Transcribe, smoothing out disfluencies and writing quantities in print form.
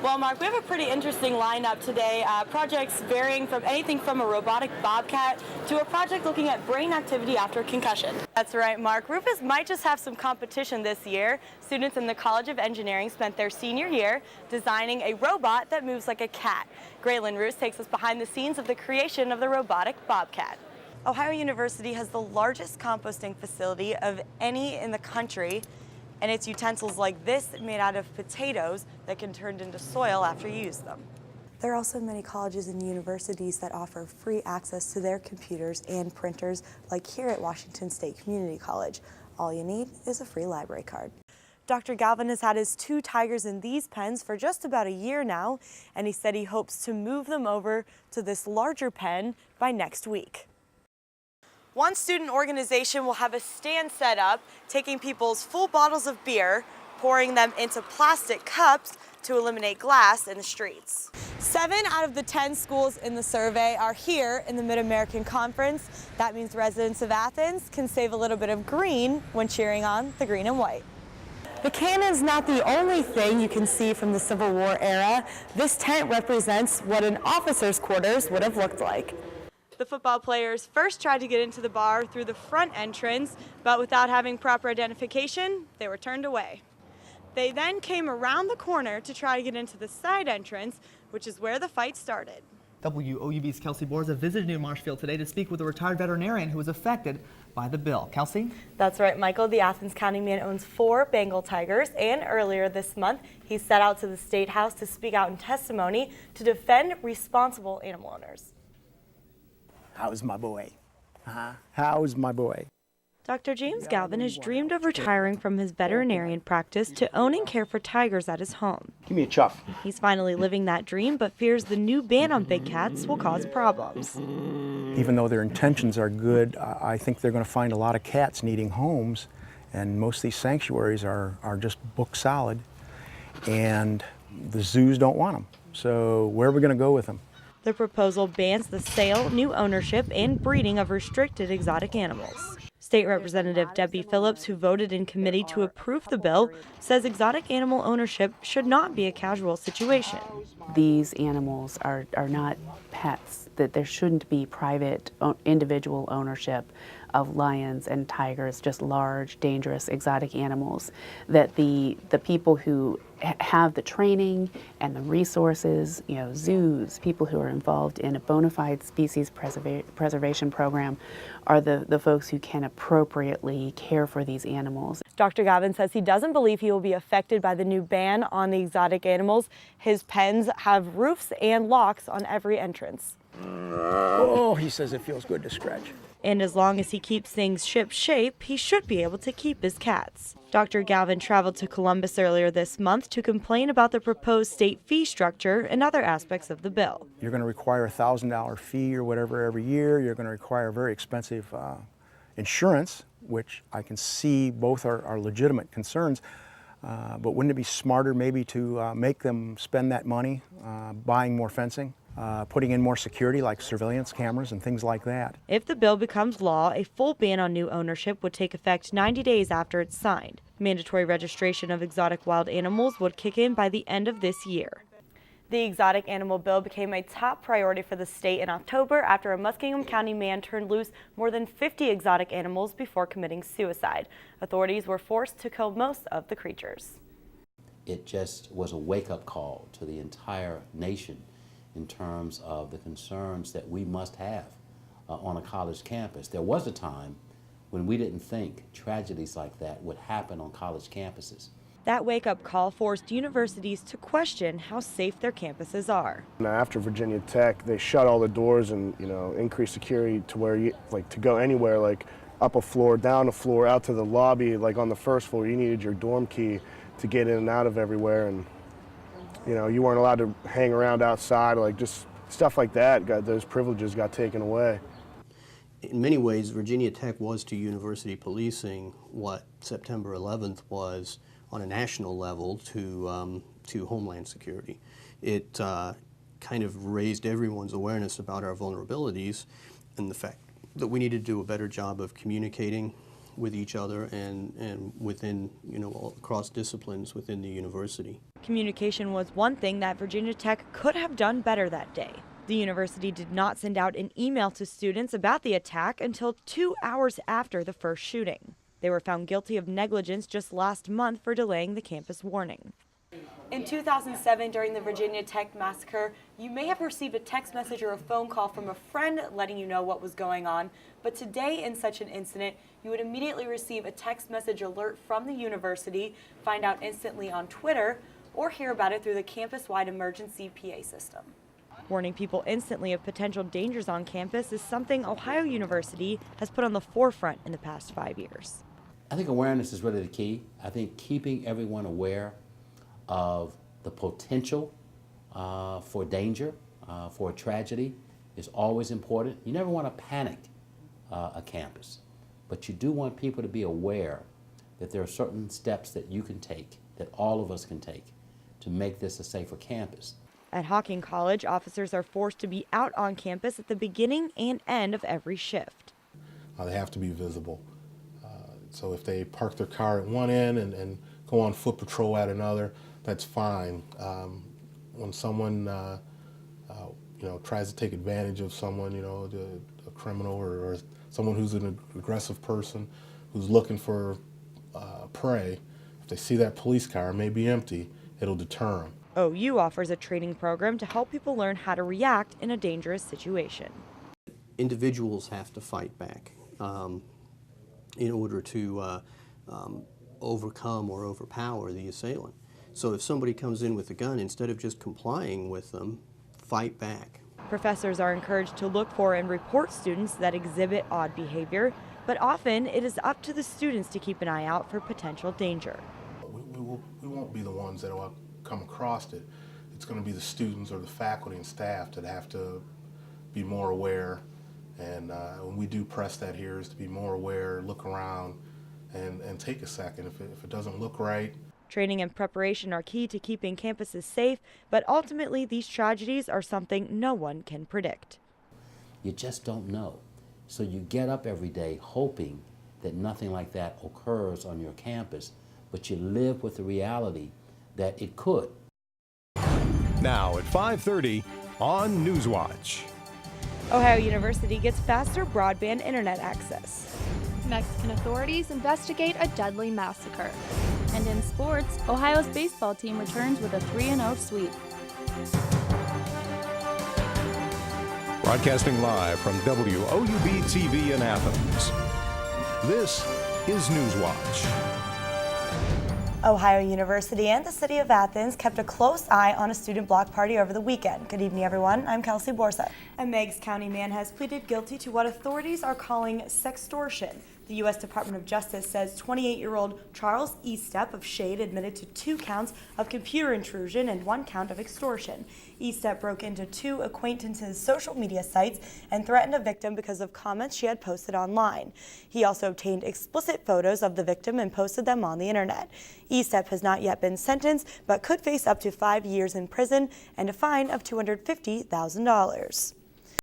Well, Mark, we have a pretty interesting lineup today. Projects varying from anything from a robotic bobcat to a project looking at brain activity after a concussion. That's right, Mark. Rufus might just have some competition this year. Students in the College of Engineering spent their senior year designing a robot that moves like a cat. Graylin Roos takes us behind the scenes of the creation of the robotic bobcat. Ohio University has the largest composting facility of any in the country, and it's utensils like this made out of potatoes that can turn into soil after you use them. There are also many colleges and universities that offer free access to their computers and printers, like here at Washington State Community College. All you need is a free library card. Dr. Galvin has had his 2 tigers in these pens for just about a year now, and he said he hopes to move them over to this larger pen by next week. One student organization will have a stand set up, taking people's full bottles of beer, pouring them into plastic cups to eliminate glass in the streets. 7 out of the 10 schools in the survey are here in the Mid-American Conference. That means residents of Athens can save a little bit of green when cheering on the green and white. The cannon's not the only thing you can see from the Civil War era. This tent represents what an officer's quarters would have looked like. The football players first tried to get into the bar through the front entrance, but without having proper identification, they were turned away. They then came around the corner to try to get into the side entrance, which is where the fight started. WOUB's Kelsey Borza visited New Marshfield today to speak with a retired veterinarian who was affected by the bill. Kelsey? That's right, Michael. The Athens County man owns 4 Bengal tigers, and earlier this month, he set out to the State House to speak out in testimony to defend responsible animal owners. How's my boy? How's my boy? Dr. James Galvin has dreamed of retiring from his veterinarian practice to own and care for tigers at his home. Give me a chuff. He's finally living that dream, but fears the new ban on big cats will cause problems. Even though their intentions are good, I think they're going to find a lot of cats needing homes, and most of these sanctuaries are just book solid, and the zoos don't want them. So where are we going to go with them? The proposal bans the sale, new ownership, and breeding of restricted exotic animals. State Representative Debbie Phillips, who voted in committee to approve the bill, says exotic animal ownership should not be a casual situation. These animals are not pets, that there shouldn't be private individual ownership of lions and tigers, just large, dangerous, exotic animals, that the people who have the training and the resources, zoos, people who are involved in a bona fide species preservation program are the folks who can appropriately care for these animals. Dr. Galvin says he doesn't believe he will be affected by the new ban on the exotic animals. His pens have roofs and locks on every entrance. Oh, he says it feels good to stretch. And as long as he keeps things ship-shape, he should be able to keep his cats. Dr. Galvin traveled to Columbus earlier this month to complain about the proposed state fee structure and other aspects of the bill. You're going to require a $1,000 fee or whatever every year. You're going to require very expensive insurance, which I can see both are legitimate concerns. But wouldn't it be smarter maybe to make them spend that money buying more fencing? Putting in more security like surveillance cameras and things like that. If the bill becomes law, a full ban on new ownership would take effect 90 days after it's signed. Mandatory registration of exotic wild animals would kick in by the end of this year. The exotic animal bill became a top priority for the state in October after a Muskingum County man turned loose more than 50 exotic animals before committing suicide. Authorities were forced to kill most of the creatures. It just was a wake-up call to the entire nation in terms of the concerns that we must have on a college campus. There was a time when we didn't think tragedies like that would happen on college campuses. That wake-up call forced universities to question how safe their campuses are. Now, after Virginia Tech, they shut all the doors and increased security to where to go anywhere, like up a floor, down a floor, out to the lobby. Like on the first floor, you needed your dorm key to get in and out of everywhere, and you weren't allowed to hang around outside, like just stuff like that. Those privileges got taken away. In many ways, Virginia Tech was to university policing what September 11th was on a national level to Homeland Security. It kind of raised everyone's awareness about our vulnerabilities and the fact that we needed to do a better job of communicating with each other and within, across disciplines within the university. Communication was one thing that Virginia Tech could have done better that day. The university did not send out an email to students about the attack until 2 hours after the first shooting. They were found guilty of negligence just last month for delaying the campus warning. In 2007, during the Virginia Tech massacre, you may have received a text message or a phone call from a friend letting you know what was going on. But today, in such an incident, you would immediately receive a text message alert from the university, find out instantly on Twitter, or hear about it through the campus-wide emergency PA system. Warning people instantly of potential dangers on campus is something Ohio University has put on the forefront in the past 5 years. I think awareness is really the key. I think keeping everyone aware of the potential for danger, for a tragedy, is always important. You never want to panic a campus, but you do want people to be aware that there are certain steps that you can take, that all of us can take, to make this a safer campus. At Hocking College, officers are forced to be out on campus at the beginning and end of every shift. They have to be visible. So if they park their car at one end and go on foot patrol at another, that's fine. When someone tries to take advantage of someone, a criminal or someone who's an aggressive person who's looking for prey, if they see that police car, it may be empty, it'll deter them. OU offers a training program to help people learn how to react in a dangerous situation. Individuals have to fight back in order to overcome or overpower the assailant. So if somebody comes in with a gun, instead of just complying with them, fight back. Professors are encouraged to look for and report students that exhibit odd behavior, but often it is up to the students to keep an eye out for potential danger. We won't be the ones that will come across it. It's going to be the students or the faculty and staff that have to be more aware. And when we do press that here, is to be more aware, look around, and take a second. If it doesn't look right. Training and preparation are key to keeping campuses safe, but ultimately these tragedies are something no one can predict. You just don't know. So you get up every day hoping that nothing like that occurs on your campus, but you live with the reality that it could. Now at 5:30 on Newswatch. Ohio University gets faster broadband internet access. Mexican authorities investigate a deadly massacre. And in sports, Ohio's baseball team returns with a 3-0 sweep. Broadcasting live from WOUB-TV in Athens. This is Newswatch. Ohio University and the city of Athens kept a close eye on a student block party over the weekend. Good evening, everyone. I'm Kelsey Borsa. A Meigs County man has pleaded guilty to what authorities are calling sextortion. The U.S. Department of Justice says 28-year-old Charles Estep of Shade admitted to 2 counts of computer intrusion and 1 count of extortion. Estep broke into 2 acquaintances' social media sites and threatened a victim because of comments she had posted online. He also obtained explicit photos of the victim and posted them on the internet. Estep has not yet been sentenced, but could face up to 5 years in prison and a fine of $250,000.